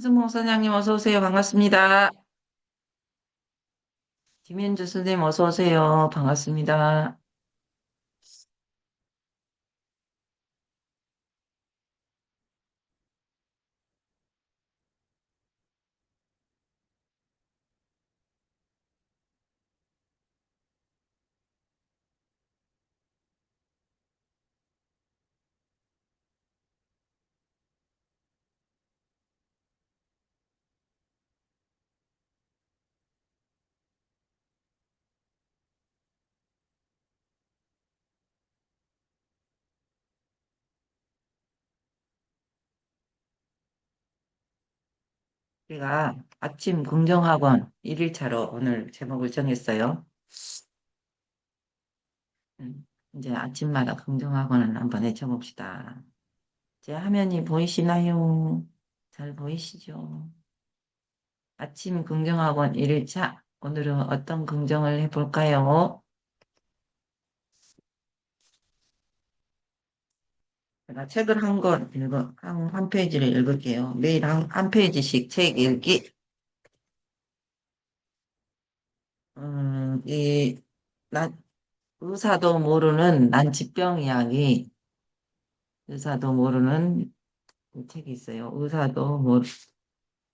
스모 선장님 어서 오세요. 반갑습니다. 김현주 선생님 어서 오세요. 반갑습니다. 제가 아침 긍정학원 1일차로 오늘 제목을 정했어요. 이제 아침마다 긍정학원을 한번 해쳐봅시다. 제 화면이 보이시나요? 잘 보이시죠? 아침 긍정학원 1일차. 오늘은 어떤 긍정을 해볼까요? 제가 책을 한 페이지를 읽을게요. 매일 한 페이지씩 책 읽기. 이, 난, 의사도 모르는 난치병 이야기, 의사도 모르는 그 책이 있어요.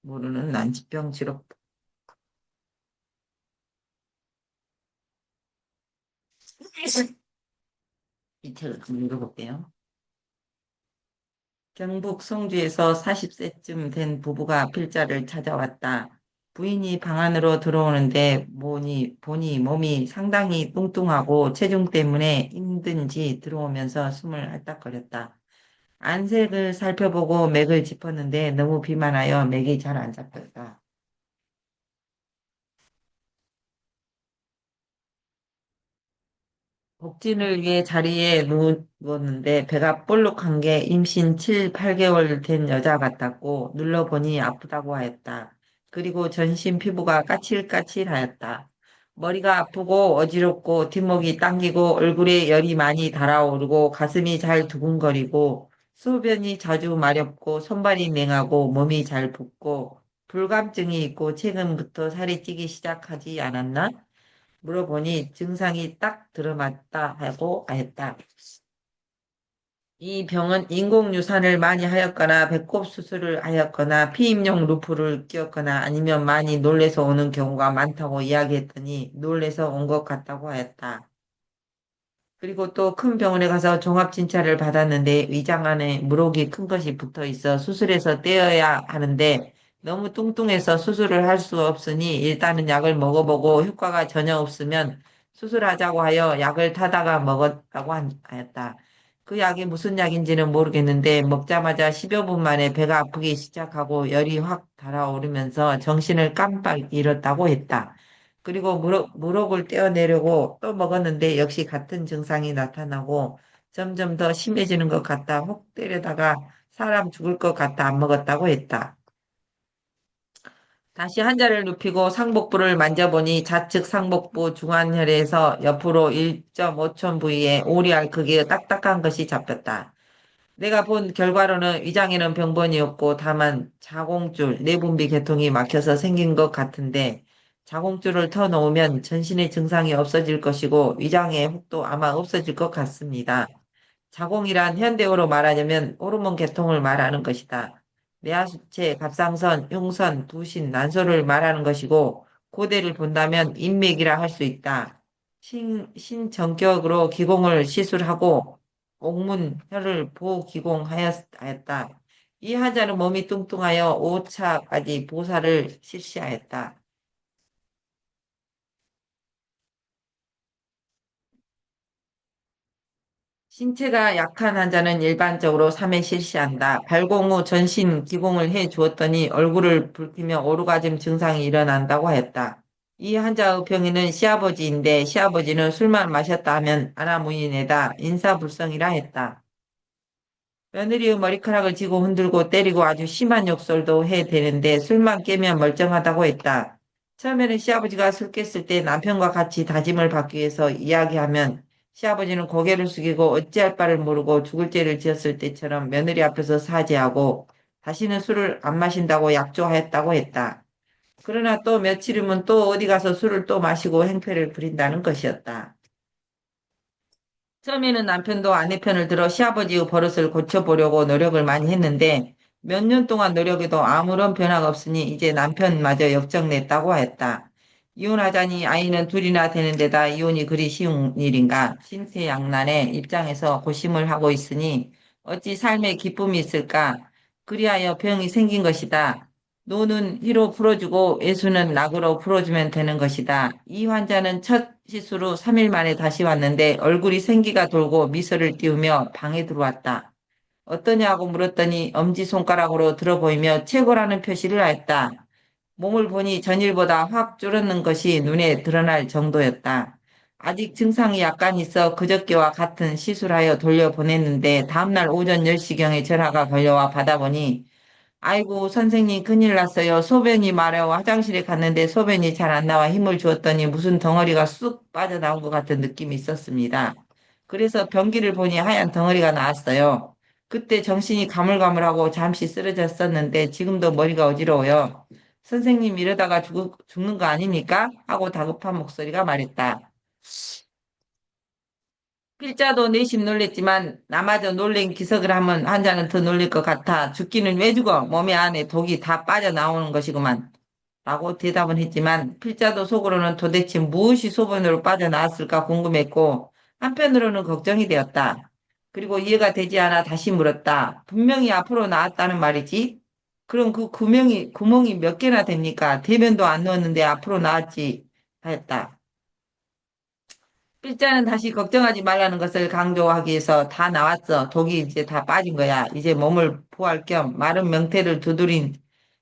모르는 난치병 치료. 이 책을 한번 읽어볼게요. 경북 성주에서 40세쯤 된 부부가 필자를 찾아왔다. 부인이 방 안으로 들어오는데 보니 몸이 상당히 뚱뚱하고 체중 때문에 힘든지 들어오면서 숨을 헐떡거렸다. 안색을 살펴보고 맥을 짚었는데 너무 비만하여 맥이 잘 안 잡혔다. 복진을 위해 자리에 누웠는데 배가 볼록한 게 임신 7, 8개월 된 여자 같았고 눌러보니 아프다고 하였다. 그리고 전신 피부가 까칠까칠하였다. 머리가 아프고 어지럽고 뒷목이 당기고 얼굴에 열이 많이 달아오르고 가슴이 잘 두근거리고 소변이 자주 마렵고 손발이 맹하고 몸이 잘 붓고 불감증이 있고 최근부터 살이 찌기 시작하지 않았나? 물어보니 증상이 딱 들어맞다 하고 하였다. 이 병은 인공유산을 많이 하였거나 배꼽 수술을 하였거나 피임용 루프를 끼웠거나 아니면 많이 놀래서 오는 경우가 많다고 이야기했더니 놀래서 온 것 같다고 하였다. 그리고 또 큰 병원에 가서 종합진찰을 받았는데 위장 안에 물혹이 큰 것이 붙어 있어 수술해서 떼어야 하는데 너무 뚱뚱해서 수술을 할 수 없으니 일단은 약을 먹어보고 효과가 전혀 없으면 수술하자고 하여 약을 타다가 먹었다고 하였다. 그 약이 무슨 약인지는 모르겠는데 먹자마자 10여 분 만에 배가 아프기 시작하고 열이 확 달아오르면서 정신을 깜빡 잃었다고 했다. 그리고 무릎을 떼어내려고 또 먹었는데 역시 같은 증상이 나타나고 점점 더 심해지는 것 같다. 혹 때려다가 사람 죽을 것 같다. 안 먹었다고 했다. 다시 한자를 눕히고 상복부를 만져보니 좌측 상복부 중환혈에서 옆으로 1.5천 부위에 오리알 크기의 딱딱한 것이 잡혔다. 내가 본 결과로는 위장에는 병변이 없고 다만 자궁줄, 내분비 계통이 막혀서 생긴 것 같은데 자궁줄을 터놓으면 전신의 증상이 없어질 것이고 위장의 혹도 아마 없어질 것 같습니다. 자궁이란 현대어로 말하자면 호르몬 계통을 말하는 것이다. 뇌하수체, 갑상선, 흉선, 두신, 난소를 말하는 것이고 고대를 본다면 인맥이라 할 수 있다. 신전격으로 기공을 시술하고 옥문 혀를 보기공하였다. 이 환자는 몸이 뚱뚱하여 5차까지 보살을 실시하였다. 신체가 약한 환자는 일반적으로 3회 실시한다. 발공 후 전신 기공을 해 주었더니 얼굴을 붉히며 오르가즘 증상이 일어난다고 하였다. 이 환자의 병인은 시아버지인데 시아버지는 술만 마셨다 하면 아나무인에다 인사불성이라 했다. 며느리의 머리카락을 쥐고 흔들고 때리고 아주 심한 욕설도 해 대는데 술만 깨면 멀쩡하다고 했다. 처음에는 시아버지가 술 깼을 때 남편과 같이 다짐을 받기 위해서 이야기하면 시아버지는 고개를 숙이고 어찌할 바를 모르고 죽을 죄를 지었을 때처럼 며느리 앞에서 사죄하고 다시는 술을 안 마신다고 약조하였다고 했다. 그러나 또 며칠 후면 또 어디 가서 술을 또 마시고 행패를 부린다는 것이었다. 처음에는 남편도 아내 편을 들어 시아버지의 버릇을 고쳐보려고 노력을 많이 했는데 몇 년 동안 노력해도 아무런 변화가 없으니 이제 남편마저 역정냈다고 하였다. 이혼하자니 아이는 둘이나 되는 데다 이혼이 그리 쉬운 일인가 신세양난의 입장에서 고심을 하고 있으니 어찌 삶에 기쁨이 있을까? 그리하여 병이 생긴 것이다. 노는 희로 풀어주고 예수는 낙으로 풀어주면 되는 것이다. 이 환자는 첫 시술 후 3일 만에 다시 왔는데 얼굴이 생기가 돌고 미소를 띄우며 방에 들어왔다. 어떠냐고 물었더니 엄지손가락으로 들어보이며 최고라는 표시를 하였다. 몸을 보니 전일보다 확 줄었는 것이 눈에 드러날 정도였다. 아직 증상이 약간 있어 그저께와 같은 시술하여 돌려보냈는데 다음날 오전 10시경에 전화가 걸려와 받아보니 아이고, 선생님, 큰일 났어요. 소변이 마려워 화장실에 갔는데 소변이 잘 안 나와 힘을 주었더니 무슨 덩어리가 쑥 빠져나온 것 같은 느낌이 있었습니다. 그래서 변기를 보니 하얀 덩어리가 나왔어요. 그때 정신이 가물가물하고 잠시 쓰러졌었는데 지금도 머리가 어지러워요. 선생님 이러다가 죽는 거 아닙니까? 하고 다급한 목소리가 말했다. 필자도 내심 놀랬지만 나마저 놀란 기석을 하면 환자는 더 놀랄 것 같아 죽기는 왜 죽어? 몸에 안에 독이 다 빠져나오는 것이구만. 라고 대답은 했지만 필자도 속으로는 도대체 무엇이 소변으로 빠져나왔을까 궁금했고 한편으로는 걱정이 되었다. 그리고 이해가 되지 않아 다시 물었다. 분명히 앞으로 나왔다는 말이지? 그럼 그 구멍이 몇 개나 됩니까? 대변도 안 넣었는데 앞으로 나왔지 하였다. 필자는 다시 걱정하지 말라는 것을 강조하기 위해서 다 나왔어. 독이 이제 다 빠진 거야. 이제 몸을 보호할 겸 마른 명태를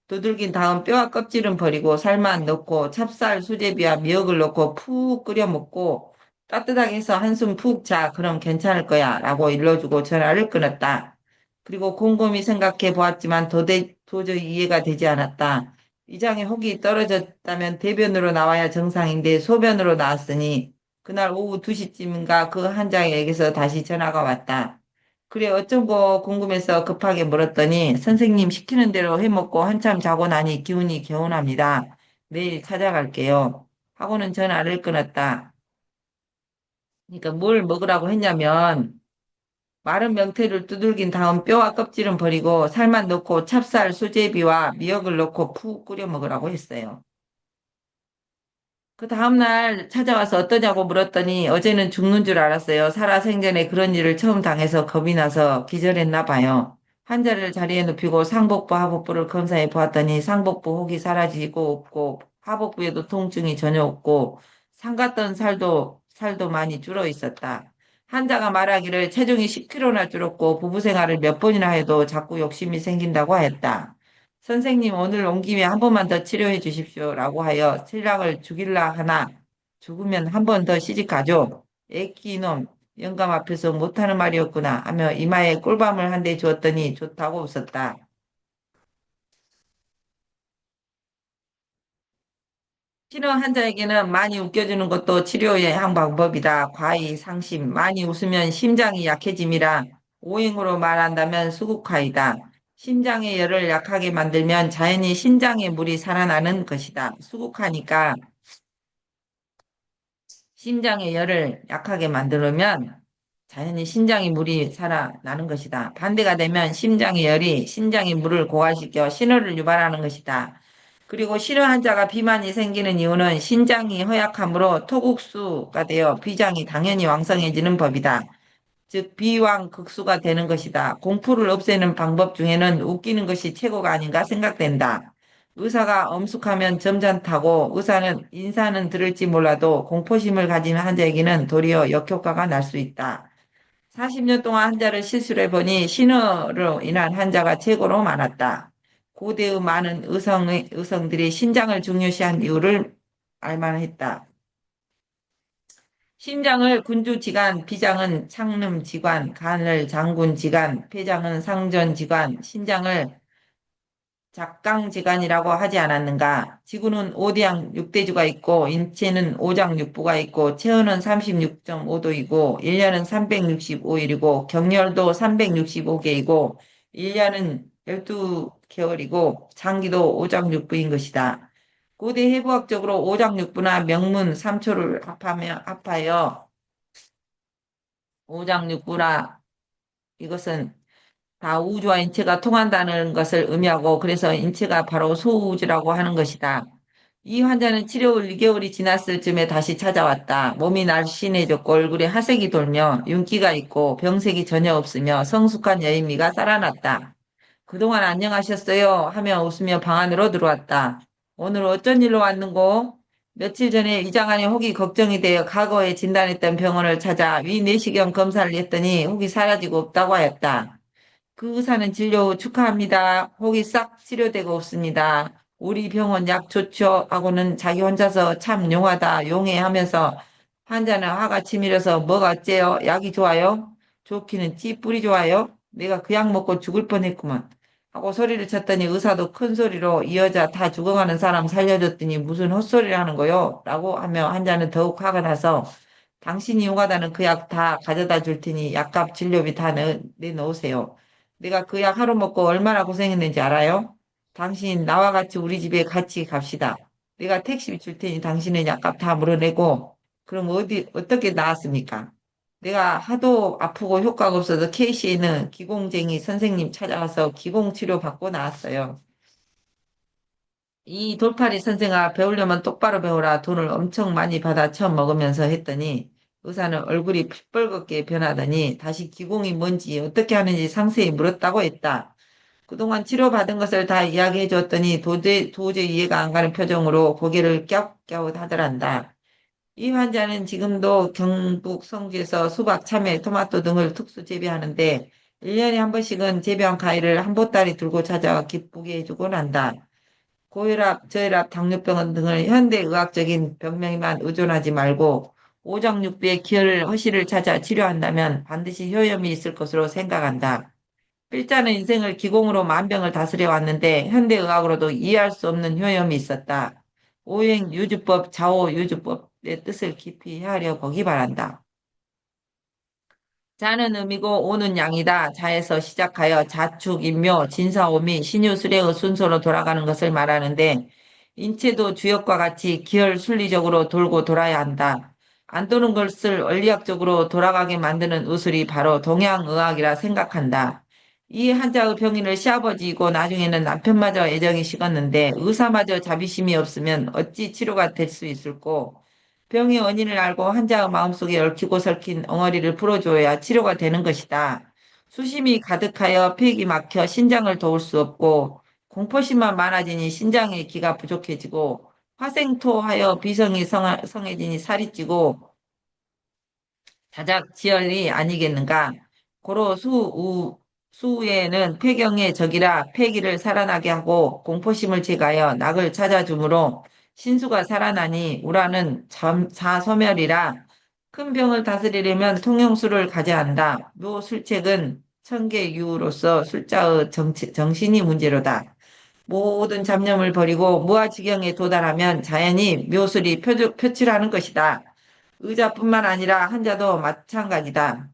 두들긴 다음 뼈와 껍질은 버리고 살만 넣고 찹쌀, 수제비와 미역을 넣고 푹 끓여 먹고 따뜻하게 해서 한숨 푹 자. 그럼 괜찮을 거야. 라고 일러주고 전화를 끊었다. 그리고 곰곰이 생각해 보았지만 도저히 이해가 되지 않았다. 위장에 혹이 떨어졌다면 대변으로 나와야 정상인데 소변으로 나왔으니 그날 오후 2시쯤인가 그 환자에게서 다시 전화가 왔다. 그래 어쩐 거 궁금해서 급하게 물었더니 선생님 시키는 대로 해먹고 한참 자고 나니 기운이 개운합니다. 내일 찾아갈게요. 하고는 전화를 끊었다. 그러니까 뭘 먹으라고 했냐면 마른 명태를 두들긴 다음 뼈와 껍질은 버리고 살만 넣고 찹쌀, 수제비와 미역을 넣고 푹 끓여 먹으라고 했어요. 그 다음날 찾아와서 어떠냐고 물었더니 어제는 죽는 줄 알았어요. 살아생전에 그런 일을 처음 당해서 겁이 나서 기절했나 봐요. 환자를 자리에 눕히고 상복부, 하복부를 검사해 보았더니 상복부 혹이 사라지고 없고 하복부에도 통증이 전혀 없고 상갔던 살도 많이 줄어 있었다. 환자가 말하기를 체중이 10kg나 줄었고 부부 생활을 몇 번이나 해도 자꾸 욕심이 생긴다고 하였다. 선생님, 오늘 온 김에 한 번만 더 치료해 주십시오라고 하여 신랑을 죽일라 하나 죽으면 한 번 더 시집가죠. 애끼 이놈, 영감 앞에서 못하는 말이었구나 하며 이마에 꿀밤을 한 대 주었더니 좋다고 웃었다. 신원 환자에게는 많이 웃겨주는 것도 치료의 한 방법이다. 과의 상심, 많이 웃으면 심장이 약해짐이라 오행으로 말한다면 수국화이다. 심장의 열을 약하게 만들면 자연히 신장의 물이 살아나는 것이다. 수국하니까 심장의 열을 약하게 만들면 자연히 신장의 물이 살아나는 것이다. 반대가 되면 심장의 열이 신장의 물을 고갈시켜 신호를 유발하는 것이다. 그리고 실어 환자가 비만이 생기는 이유는 신장이 허약하므로 토국수가 되어 비장이 당연히 왕성해지는 법이다. 즉 비왕극수가 되는 것이다. 공포를 없애는 방법 중에는 웃기는 것이 최고가 아닌가 생각된다. 의사가 엄숙하면 점잖다고 인사는 들을지 몰라도 공포심을 가진 환자에게는 도리어 역효과가 날 수 있다. 40년 동안 환자를 실술해보니 신호로 인한 환자가 최고로 많았다. 고대의 많은 의성들이 신장을 중요시한 이유를 알만했다. 심장을 군주지간, 비장은 창름지관, 간을 장군지관, 폐장은 상전지관, 신장을 작강지관이라고 하지 않았는가? 지구는 5대양 6대주가 있고 인체는 5장 6부가 있고 체온은 36.5도이고 1년은 365일이고 경렬도 365개이고 1년은 12개월이고 장기도 오장육부인 것이다. 고대 해부학적으로 오장육부나 명문 삼초를 합하여 오장육부라 이것은 다 우주와 인체가 통한다는 것을 의미하고 그래서 인체가 바로 소우주라고 하는 것이다. 이 환자는 치료 후 2개월이 지났을 즈음에 다시 찾아왔다. 몸이 날씬해졌고 얼굴에 하색이 돌며 윤기가 있고 병색이 전혀 없으며 성숙한 여인미가 살아났다. 그동안 안녕하셨어요 하며 웃으며 방 안으로 들어왔다. 오늘 어쩐 일로 왔는고? 며칠 전에 이장안의 혹이 걱정이 되어 과거에 진단했던 병원을 찾아 위 내시경 검사를 했더니 혹이 사라지고 없다고 하였다. 그 의사는 진료 후 축하합니다. 혹이 싹 치료되고 없습니다. 우리 병원 약 좋죠? 하고는 자기 혼자서 참 용하다, 용해 하면서 환자는 화가 치밀어서 뭐가 어째요? 약이 좋아요? 좋기는 찌뿌리 좋아요? 내가 그 약 먹고 죽을 뻔했구먼. 하고 소리를 쳤더니 의사도 큰 소리로 이 여자 다 죽어가는 사람 살려줬더니 무슨 헛소리를 하는 거요? 라고 하며 환자는 더욱 화가 나서 당신이 용하다는 그 약 다 가져다 줄 테니 약값 진료비 다 내놓으세요. 내가 그 약 하루 먹고 얼마나 고생했는지 알아요? 당신 나와 같이 우리 집에 같이 갑시다. 내가 택시비 줄 테니 당신은 약값 다 물어내고 그럼 어떻게 나았습니까? 내가 하도 아프고 효과가 없어서 KC에 있는 기공쟁이 선생님 찾아가서 기공치료 받고 나왔어요. 이 돌팔이 선생아 배우려면 똑바로 배우라 돈을 엄청 많이 받아 처음 먹으면서 했더니 의사는 얼굴이 핏뻘겋게 변하더니 다시 기공이 뭔지 어떻게 하는지 상세히 물었다고 했다. 그동안 치료받은 것을 다 이야기해 줬더니 도저히 이해가 안 가는 표정으로 고개를 갸웃갸웃하더란다. 이 환자는 지금도 경북 성주에서 수박, 참외, 토마토 등을 특수 재배하는데 1년에 한 번씩은 재배한 과일을 한 보따리 들고 찾아와 기쁘게 해주곤 한다. 고혈압, 저혈압, 당뇨병 등을 현대의학적인 병명에만 의존하지 말고 오장육부의 기혈 허실을 찾아 치료한다면 반드시 효험이 있을 것으로 생각한다. 필자는 인생을 기공으로 만병을 다스려 왔는데 현대의학으로도 이해할 수 없는 효험이 있었다. 오행유주법, 좌오유주법의 뜻을 깊이 헤아려 보기 바란다. 자는 음이고 오는 양이다. 자에서 시작하여 자축, 인묘, 진사오미, 신유술의 순서로 돌아가는 것을 말하는데 인체도 주역과 같이 기혈 순리적으로 돌고 돌아야 한다. 안 도는 것을 원리학적으로 돌아가게 만드는 의술이 바로 동양의학이라 생각한다. 이 환자의 병인을 시아버지이고 나중에는 남편마저 애정이 식었는데 의사마저 자비심이 없으면 어찌 치료가 될 수 있을꼬? 병의 원인을 알고 환자의 마음속에 얽히고 설킨 엉어리를 풀어줘야 치료가 되는 것이다. 수심이 가득하여 폐기 막혀 신장을 도울 수 없고 공포심만 많아지니 신장의 기가 부족해지고 화생토하여 비성이 성해지니 살이 찌고 자작지혈이 아니겠는가. 고로 수에는 폐경의 적이라 폐기를 살아나게 하고 공포심을 제거하여 낙을 찾아주므로 신수가 살아나니 우라는 사소멸이라 큰 병을 다스리려면 통용술을 가져야 한다. 묘술책은 천계유로서 술자의 정신이 문제로다. 모든 잡념을 버리고 무아지경에 도달하면 자연히 묘술이 표출하는 것이다. 의자뿐만 아니라 환자도 마찬가지다.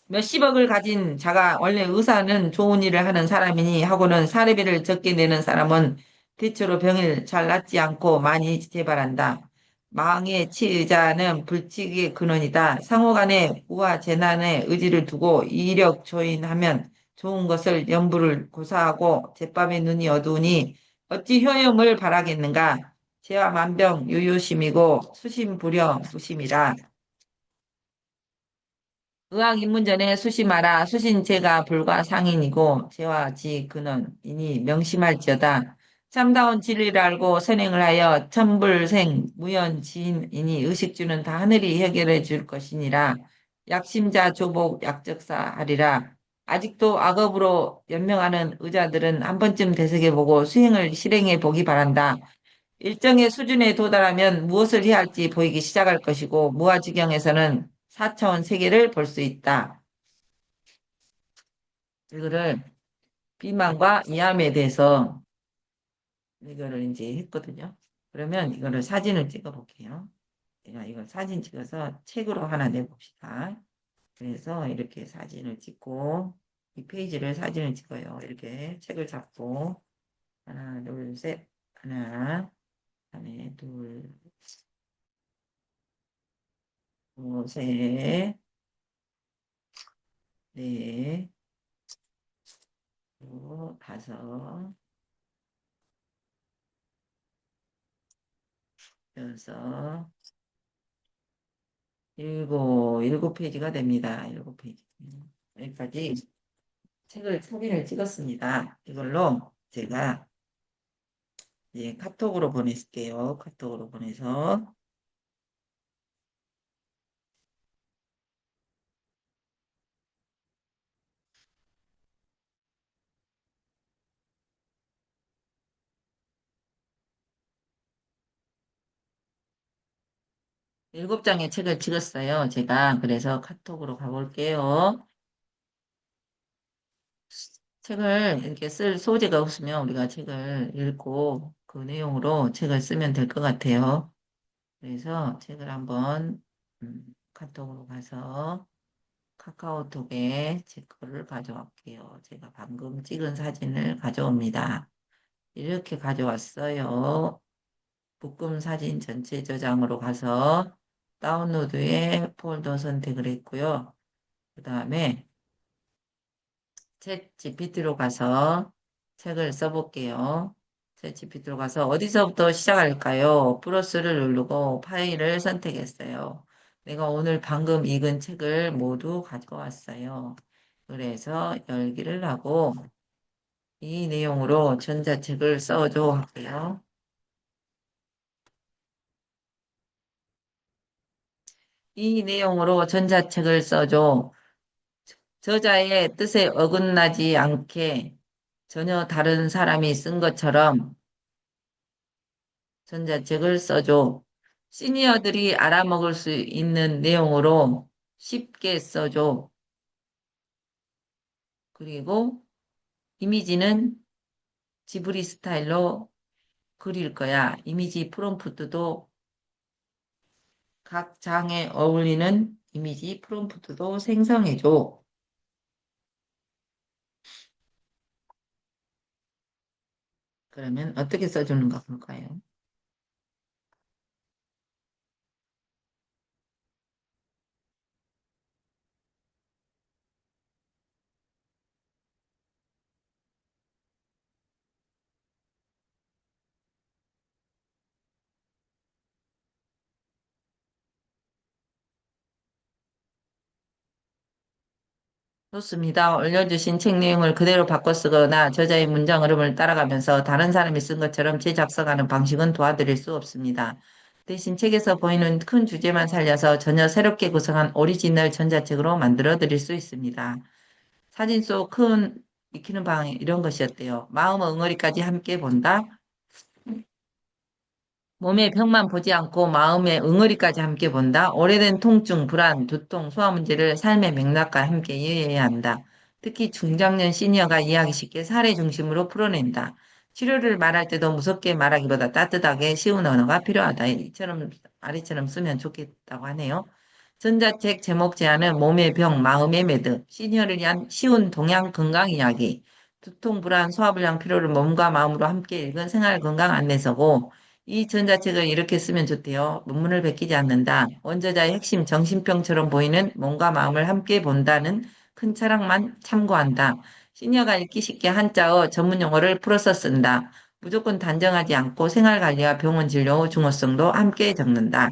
몇십억을 가진 자가 원래 의사는 좋은 일을 하는 사람이니 하고는 사례비를 적게 내는 사람은 대체로 병을 잘 낫지 않고 많이 재발한다. 망의 치의자는 불치의 근원이다. 상호간에 우화 재난의 의지를 두고 이력 조인하면 좋은 것을 연부를 고사하고 제밥의 눈이 어두우니 어찌 효염을 바라겠는가. 재와 만병 유효심이고 수심부려 무심이라. 의학 입문전에 수심하라. 수신제가 불가상인이고 재와 지 근원이니 명심할지어다. 참다운 진리를 알고 선행을 하여 천불생 무연지인이니 의식주는 다 하늘이 해결해 줄 것이니라. 약심자 조복 약적사 하리라. 아직도 악업으로 연명하는 의자들은 한 번쯤 되새겨보고 수행을 실행해 보기 바란다. 일정의 수준에 도달하면 무엇을 해야 할지 보이기 시작할 것이고 무아지경에서는 4차원 세계를 볼 수 있다. 이거를 비만과 이암에 대해서 이거를 이제 했거든요. 그러면 이거를 사진을 찍어 볼게요. 제가 이걸 사진 찍어서 책으로 하나 내봅시다. 그래서 이렇게 사진을 찍고 이 페이지를 사진을 찍어요. 이렇게 책을 잡고 하나, 둘, 셋, 하나, 하나, 둘, 셋, 넷, 다섯, 여섯, 일곱 페이지가 됩니다. 일곱 페이지. 여기까지 책을 사진을 찍었습니다. 이걸로 제가 이제 카톡으로 보낼게요. 카톡으로 보내서 일곱 장의 책을 찍었어요. 제가 그래서 카톡으로 가볼게요. 책을 이렇게 쓸 소재가 없으면 우리가 책을 읽고 그 내용으로 책을 쓰면 될 것 같아요. 그래서 책을 한번 카톡으로 가서 카카오톡에 제 거를 가져갈게요. 제가 방금 찍은 사진을 가져옵니다. 이렇게 가져왔어요. 묶음 사진 전체 저장으로 가서 다운로드에 폴더 선택을 했고요. 그 다음에 챗 GPT로 가서 책을 써볼게요. 챗 GPT로 가서 어디서부터 시작할까요? 플러스를 누르고 파일을 선택했어요. 내가 오늘 방금 읽은 책을 모두 가지고 왔어요. 그래서 열기를 하고 이 내용으로 전자책을 써줘 할게요. 이 내용으로 전자책을 써줘. 저자의 뜻에 어긋나지 않게 전혀 다른 사람이 쓴 것처럼 전자책을 써줘. 시니어들이 알아먹을 수 있는 내용으로 쉽게 써줘. 그리고 이미지는 지브리 스타일로 그릴 거야. 이미지 프롬프트도 각 장에 어울리는 이미지 프롬프트도 생성해줘. 그러면 어떻게 써주는가 볼까요? 좋습니다. 올려주신 책 내용을 그대로 바꿔 쓰거나 저자의 문장 흐름을 따라가면서 다른 사람이 쓴 것처럼 재작성하는 방식은 도와드릴 수 없습니다. 대신 책에서 보이는 큰 주제만 살려서 전혀 새롭게 구성한 오리지널 전자책으로 만들어 드릴 수 있습니다. 사진 속 큰 익히는 방 이런 것이었대요. 마음 엉어리까지 함께 본다. 몸의 병만 보지 않고 마음의 응어리까지 함께 본다. 오래된 통증, 불안, 두통, 소화 문제를 삶의 맥락과 함께 이해해야 한다. 특히 중장년 시니어가 이해하기 쉽게 사례 중심으로 풀어낸다. 치료를 말할 때도 무섭게 말하기보다 따뜻하게 쉬운 언어가 필요하다. 이처럼 아래처럼 쓰면 좋겠다고 하네요. 전자책 제목 제안은 몸의 병, 마음의 매듭, 시니어를 위한 쉬운 동양 건강 이야기, 두통, 불안, 소화불량 피로를 몸과 마음으로 함께 읽은 생활 건강 안내서고, 이 전자책을 이렇게 쓰면 좋대요. 문문을 베끼지 않는다. 원저자의 핵심 정신병처럼 보이는 몸과 마음을 함께 본다는 큰 철학만 참고한다. 시니어가 읽기 쉽게 한자어 전문 용어를 풀어서 쓴다. 무조건 단정하지 않고 생활관리와 병원 진료 중요성도 함께 적는다.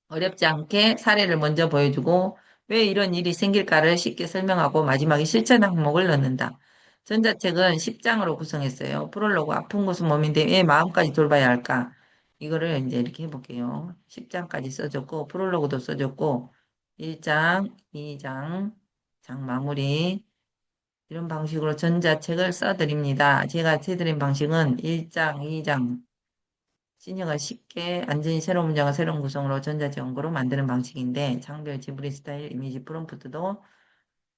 어렵지 않게 사례를 먼저 보여주고 왜 이런 일이 생길까를 쉽게 설명하고 마지막에 실천 항목을 넣는다. 전자책은 10장으로 구성했어요. 프롤로그 아픈 곳은 몸인데 왜 마음까지 돌봐야 할까? 이거를 이제 이렇게 해볼게요. 10장까지 써줬고 프롤로그도 써줬고 1장, 2장, 장 마무리 이런 방식으로 전자책을 써드립니다. 제가 해드린 방식은 1장, 2장 시니어가 쉽게 완전히 새로운 문장과 새로운 구성으로 전자지원고로 만드는 방식인데 장별 지브리 스타일 이미지 프롬프트도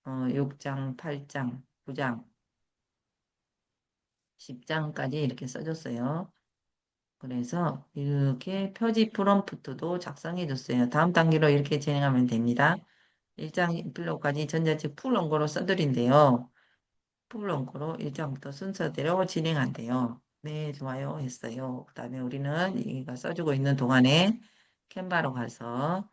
6장, 8장, 9장, 10장까지 이렇게 써줬어요. 그래서 이렇게 표지 프롬프트도 작성해 줬어요. 다음 단계로 이렇게 진행하면 됩니다. 일장 필로까지 전자책 풀 원고로 써드린대요. 풀 원고로 일장부터 순서대로 진행한대요. 네, 좋아요. 했어요. 그다음에 우리는 이가 써주고 있는 동안에 캔바로 가서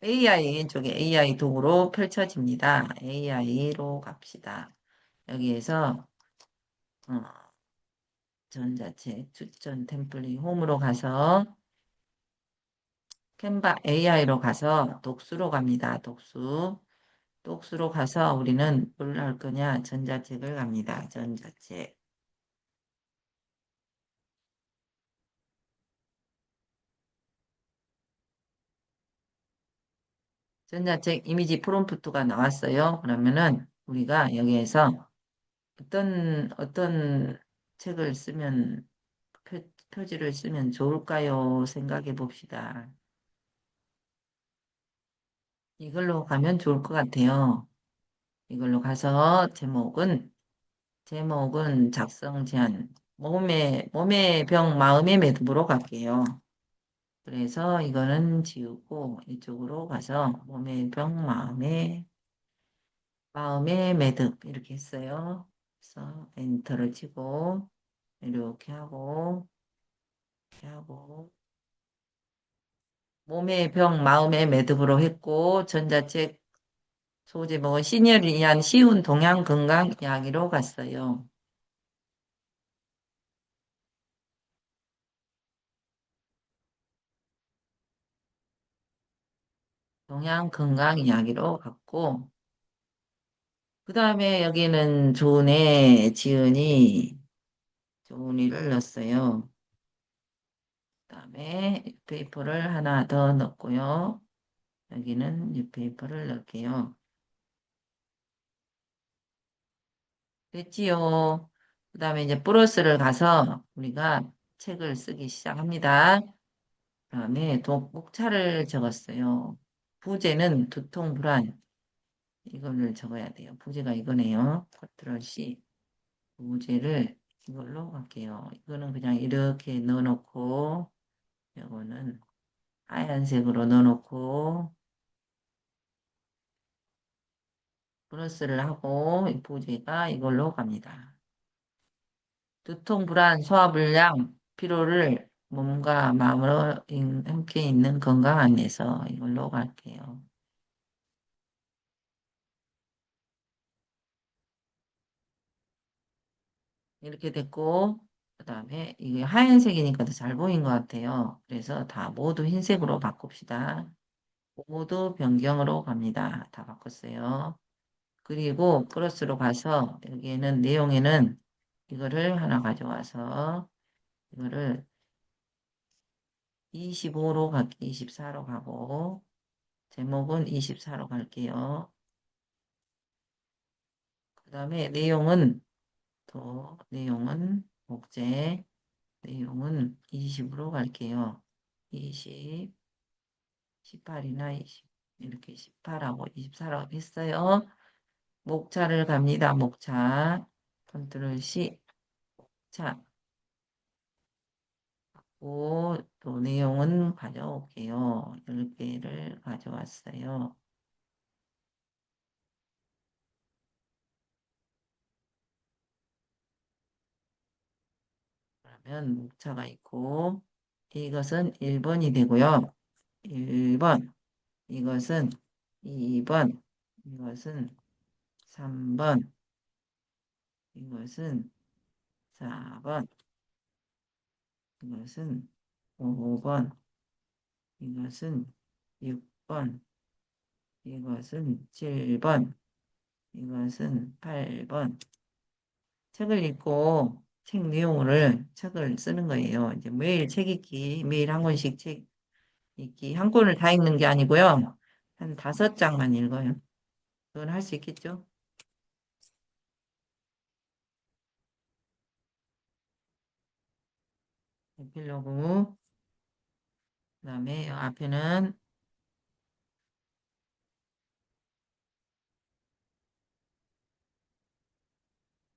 AI 쪽에 AI 도구로 펼쳐집니다. AI로 갑시다. 여기에서 어, 전자책 추천 템플릿 홈으로 가서 캔바 AI로 가서 독수로 갑니다. 독수. 독수로 가서 우리는 뭘 할 거냐? 전자책을 갑니다. 전자책. 전자책 이미지 프롬프트가 나왔어요. 그러면은 우리가 여기에서 어떤 책을 쓰면 표지를 쓰면 좋을까요? 생각해 봅시다. 이걸로 가면 좋을 것 같아요. 이걸로 가서 제목은 작성 제한. 몸의 병, 마음의 매듭으로 갈게요. 그래서 이거는 지우고 이쪽으로 가서 몸의 병, 마음의 매듭. 이렇게 했어요. 그래서 엔터를 치고, 이렇게 하고, 몸의 병, 마음의 매듭으로 했고, 전자책 소제목은 시니어를 위한 쉬운 동양 건강 이야기로 갔어요. 동양 건강 이야기로 갔고, 그 다음에 여기는 조은이를 넣었어요. 그 다음에 뉴페이퍼를 하나 더 넣고요. 여기는 뉴페이퍼를 넣을게요. 됐지요? 그 다음에 이제 플러스를 가서 우리가 책을 쓰기 시작합니다. 그 다음에 목차를 적었어요. 부제는 두통 불안. 이거를 적어야 돼요. 부제가 이거네요. 컨트롤 C. 부제를 이걸로 할게요. 이거는 그냥 이렇게 넣어놓고, 이거는 하얀색으로 넣어놓고, 플러스를 하고, 이 부제가 이걸로 갑니다. 두통, 불안, 소화불량, 피로를 몸과 마음으로 함께 있는 건강 안에서 이걸로 갈게요. 이렇게 됐고, 그 다음에 이게 하얀색이니까 더 잘 보인 것 같아요. 그래서 다 모두 흰색으로 바꿉시다. 모두 변경으로 갑니다. 다 바꿨어요. 그리고 플러스로 가서 여기에는 내용에는 이거를 하나 가져와서 이거를 25로 갈게 24로 가고 제목은 24로 갈게요. 그 다음에 내용은 목재 내용은 20으로 갈게요. 20, 18이나 20 이렇게 18하고 24라고 했어요. 목차를 갑니다. 목차 컨트롤 C 자, 또 내용은 가져올게요. 10개를 가져왔어요. 그러면 목차가 있고 이것은 1번이 되고요. 1번 이것은 2번 이것은 3번 이것은 4번 이것은 5번 이것은 6번 이것은 7번 이것은 8번 책을 읽고 책 내용을 책을 쓰는 거예요. 이제 매일 책 읽기, 매일 한 권씩 책 읽기, 한 권을 다 읽는 게 아니고요. 한 5장만 읽어요. 그건 할 수 있겠죠? 에필로그, 그다음에 앞에는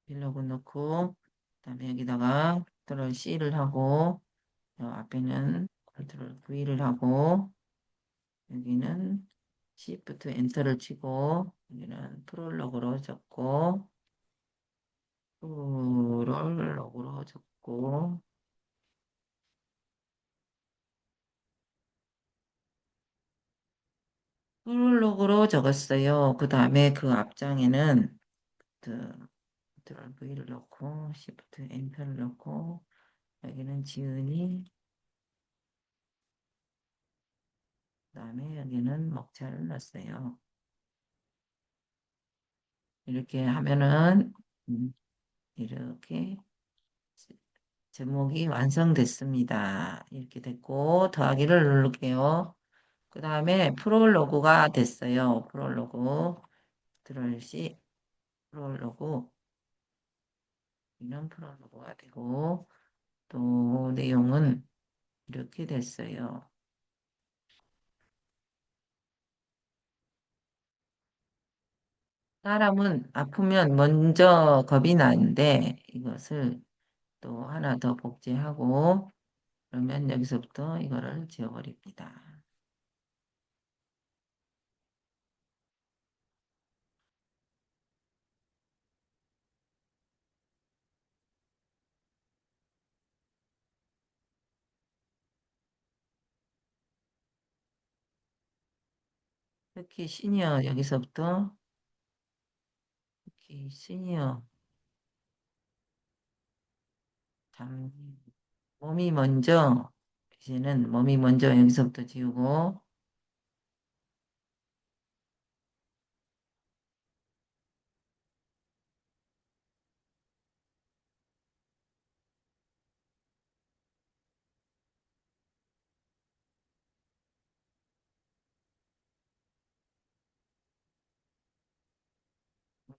에필로그 넣고, 그다음에 여기다가 컨트롤 C를 하고, 앞에는 컨트롤 V를 하고, 여기는 Shift 엔터를 치고 여기는 프롤로그로 적고 프롤로그로 적고 프롤로그로 적었어요. 그 다음에 그 앞장에는 컨트롤 V를 넣고 Shift 엔터를 넣고 여기는 지은이 그다음에 여기는 먹자를 넣었어요. 이렇게 하면은 이렇게 제목이 완성됐습니다. 이렇게 됐고 더하기를 누를게요. 그 다음에 프롤로그가 됐어요. 프롤로그 들을시 프롤로그 이런 프롤로그가 되고 또 내용은 이렇게 됐어요. 사람은 아프면 먼저 겁이 나는데 이것을 또 하나 더 복제하고 그러면 여기서부터 이거를 지워버립니다. 특히 시니어 여기서부터 특히 시니어 장 몸이 먼저 이제는 몸이 먼저 여기서부터 지우고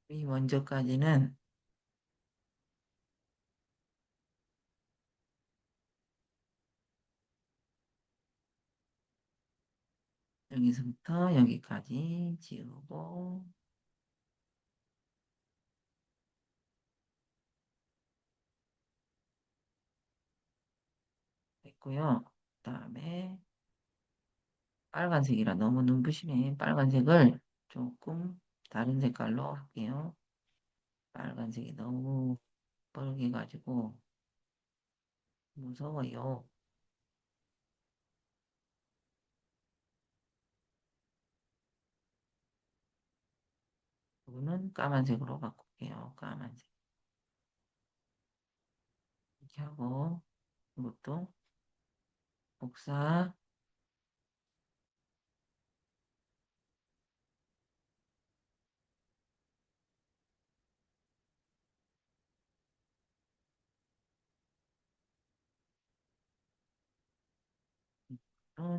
몸이 먼저까지는 여기서부터 여기까지 지우고 됐고요. 그다음에 빨간색이라 너무 눈부시네. 빨간색을 조금 다른 색깔로 할게요. 빨간색이 너무 뻘개가지고 무서워요. 이거는 까만색으로 바꿀게요. 까만색. 이렇게 하고 이것도 복사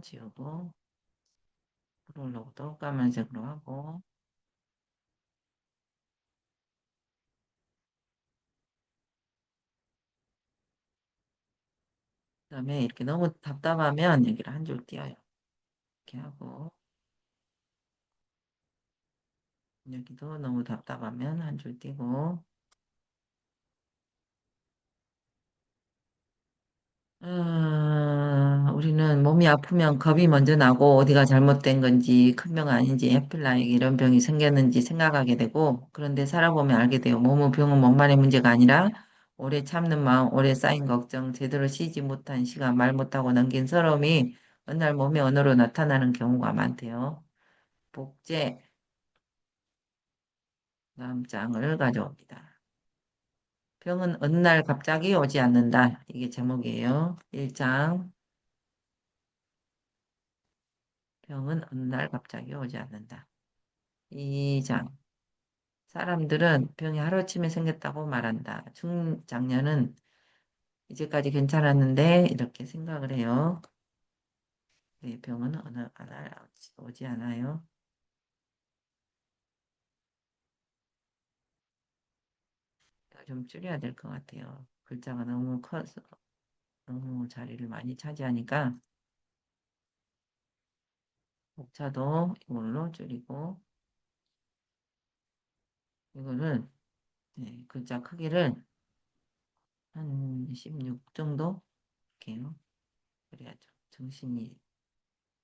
지우고 프롤로그도 까만색으로 하고 그다음에 이렇게 너무 답답하면 여기를 한 줄 띄어요. 이렇게 하고 여기도 너무 답답하면 한 줄 띄고 우리는 몸이 아프면 겁이 먼저 나고 어디가 잘못된 건지 큰 병 아닌지 해필라에게 이런 병이 생겼는지 생각하게 되고 그런데 살아보면 알게 돼요. 몸은 병은 몸만의 문제가 아니라 오래 참는 마음, 오래 쌓인 걱정, 제대로 쉬지 못한 시간, 말 못하고 넘긴 서러움이 어느 날 몸의 언어로 나타나는 경우가 많대요. 복제 다음 장을 가져옵니다. 병은 어느 날 갑자기 오지 않는다. 이게 제목이에요. 1장 병은 어느 날 갑자기 오지 않는다. 2장 사람들은 병이 하루아침에 생겼다고 말한다. 중장년은 이제까지 괜찮았는데 이렇게 생각을 해요. 네, 병은 어느 날 오지 않아요. 이거 좀 줄여야 될 것 같아요. 글자가 너무 커서 너무 자리를 많이 차지하니까 목차도 이걸로 줄이고 이거를 네, 글자 크기를 한 16 정도 할게요. 그래야죠. 정신이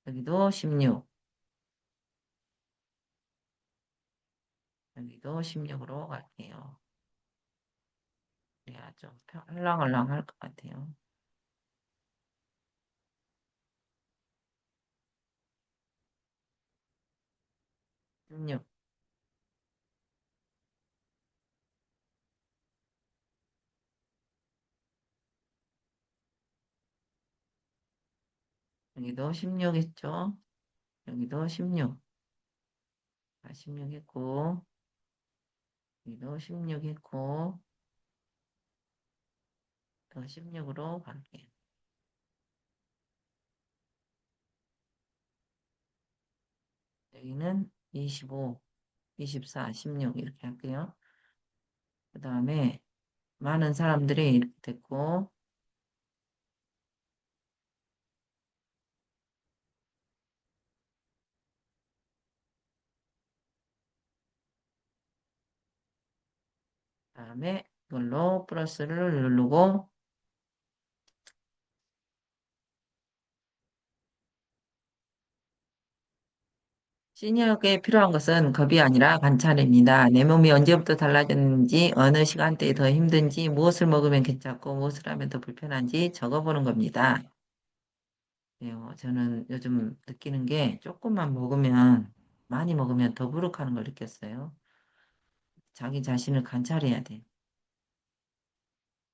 여기도 16 여기도 16으로 갈게요. 그래야 좀 헐렁헐렁할 것 같아요. 16, 여기도 16 했죠? 여기도 16, 16 했고, 여기도 16 했고, 더 16으로 갈게요. 여기는 25, 24, 16 이렇게 할게요. 그 다음에 많은 사람들이 이렇게 됐고, 그 다음에 이걸로 플러스를 누르고, 시니어에게 필요한 것은 겁이 아니라 관찰입니다. 내 몸이 언제부터 달라졌는지, 어느 시간대에 더 힘든지, 무엇을 먹으면 괜찮고, 무엇을 하면 더 불편한지 적어보는 겁니다. 네, 저는 요즘 느끼는 게 조금만 먹으면, 많이 먹으면 더부룩하는 걸 느꼈어요. 자기 자신을 관찰해야 돼.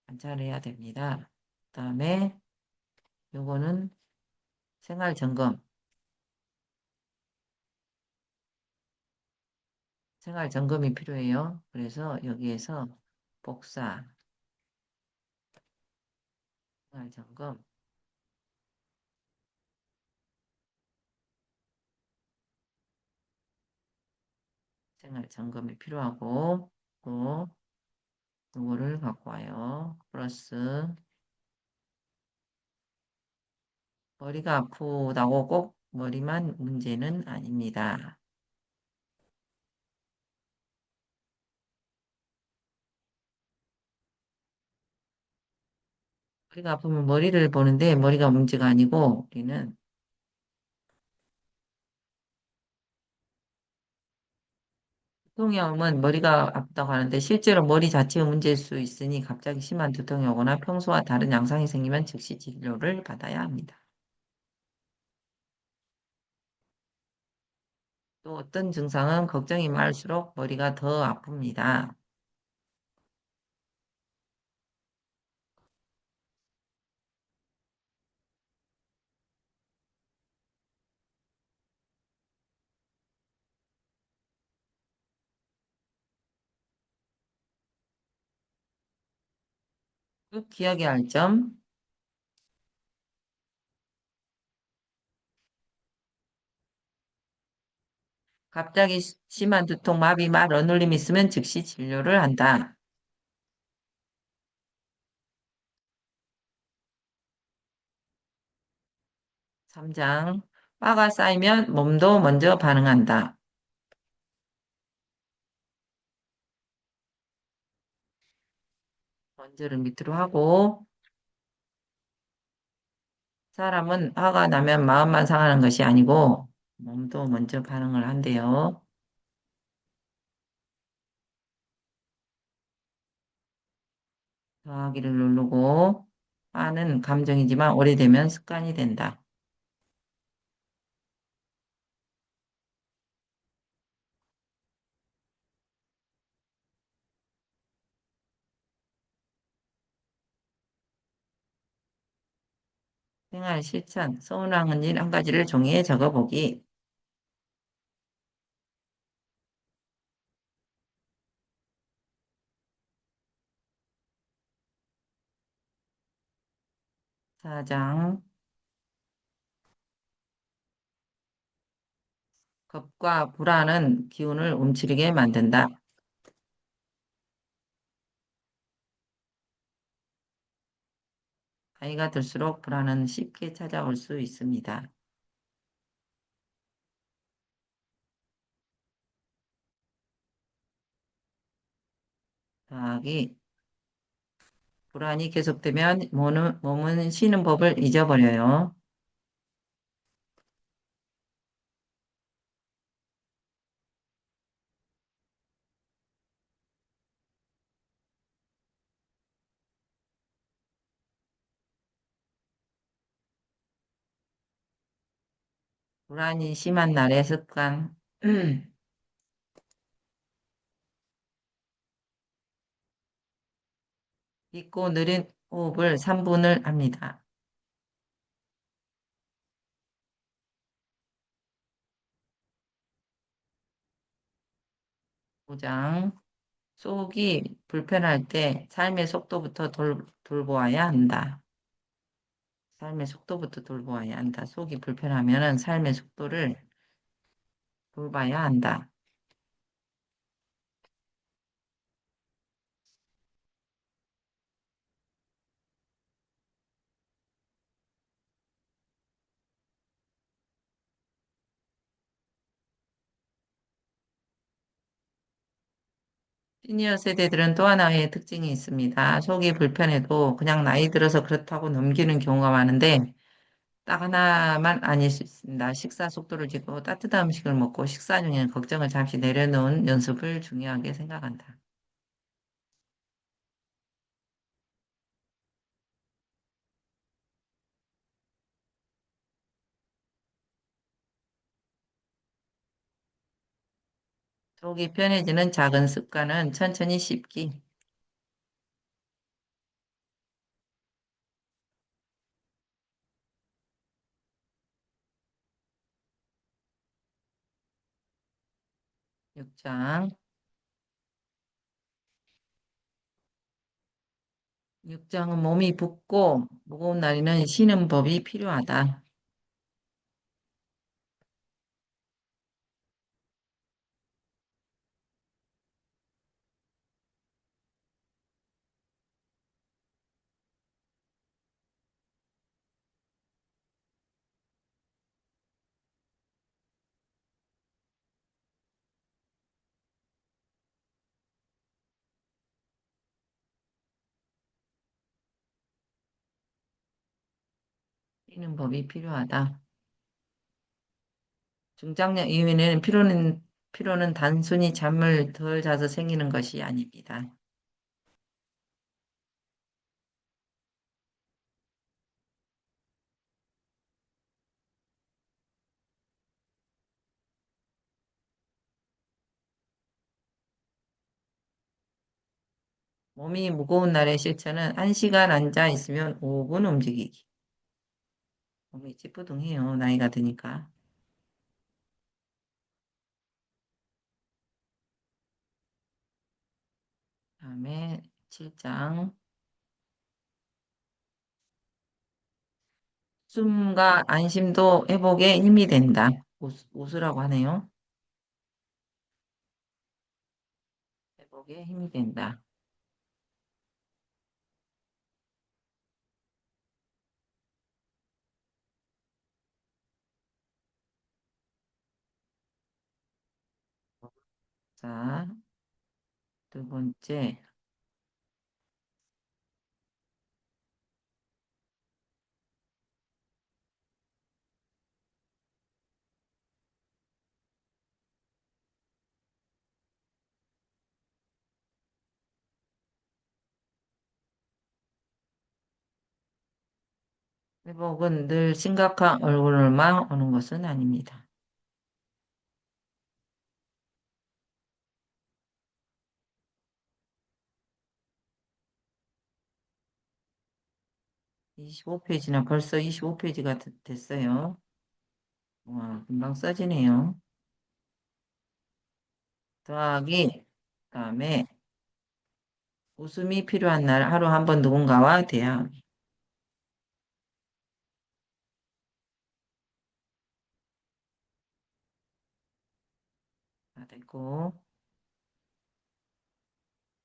관찰해야 됩니다. 그다음에 요거는 생활 점검. 생활 점검이 필요해요. 그래서 여기에서 복사, 생활 점검, 생활 점검이 필요하고 또 요거를 갖고 와요. 플러스 머리가 아프다고 꼭 머리만 문제는 아닙니다. 머리가 아프면 머리를 보는데 머리가 문제가 아니고 우리는 두통형은 머리가 아프다고 하는데 실제로 머리 자체의 문제일 수 있으니 갑자기 심한 두통이 오거나 평소와 다른 양상이 생기면 즉시 진료를 받아야 합니다. 또 어떤 증상은 걱정이 많을수록 머리가 더 아픕니다. 꼭 기억해야 할 점, 갑자기 심한 두통, 마비, 말, 어눌림이 있으면 즉시 진료를 한다. 3장, 화가 쌓이면 몸도 먼저 반응한다. 먼저를 밑으로 하고, 사람은 화가 나면 마음만 상하는 것이 아니고, 몸도 먼저 반응을 한대요. 더하기를 누르고, 화는 감정이지만 오래되면 습관이 된다. 생활 실천, 서운한 일 한 가지를 종이에 적어보기. 사장, 겁과 불안은 기운을 움츠리게 만든다. 나이가 들수록 불안은 쉽게 찾아올 수 있습니다. 더하기, 불안이 계속되면 몸은 쉬는 법을 잊어버려요. 불안이 심한 날의 습관. 깊고 느린 호흡을 3분을 합니다. 보장. 속이 불편할 때 삶의 속도부터 돌보아야 한다. 삶의 속도부터 돌보아야 한다. 속이 불편하면은 삶의 속도를 돌봐야 한다. 시니어 세대들은 또 하나의 특징이 있습니다. 속이 불편해도 그냥 나이 들어서 그렇다고 넘기는 경우가 많은데 딱 하나만 아닐 수 있습니다. 식사 속도를 지키고 따뜻한 음식을 먹고 식사 중에는 걱정을 잠시 내려놓은 연습을 중요하게 생각한다. 속이 편해지는 작은 습관은 천천히 씹기, 육장. 육장은 몸이 붓고 무거운 날에는 쉬는 법이 필요하다. 쉬는 법이 필요하다. 중장년 이후에는 피로는 단순히 잠을 덜 자서 생기는 것이 아닙니다. 몸이 무거운 날의 실천은 1시간 앉아 있으면 5분 움직이기. 몸이 찌뿌둥해요. 나이가 드니까. 다음에 7장. 숨과 안심도 회복에 힘이 된다. 웃으라고 하네요. 회복에 힘이 된다. 자, 두 번째. 회복은 늘 심각한 얼굴만 오는 것은 아닙니다. 25페이지나 벌써 25페이지가 됐어요. 와, 금방 써지네요. 더하기, 그다음에 웃음이 필요한 날 하루 한 번 누군가와 대화하기. 다 됐고,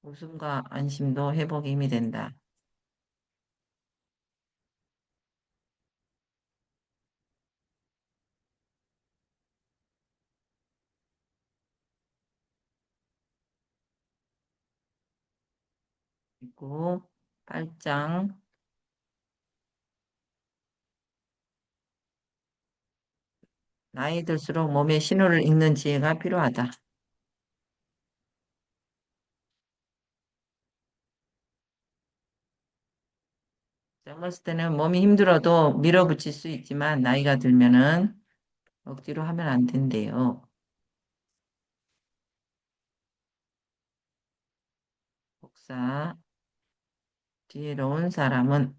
웃음과 안심도 회복에 힘이 된다. 그리고 8장, 나이 들수록 몸의 신호를 읽는 지혜가 필요하다. 젊었을 때는 몸이 힘들어도 밀어붙일 수 있지만 나이가 들면은 억지로 하면 안 된대요. 복사. 지혜로운 사람은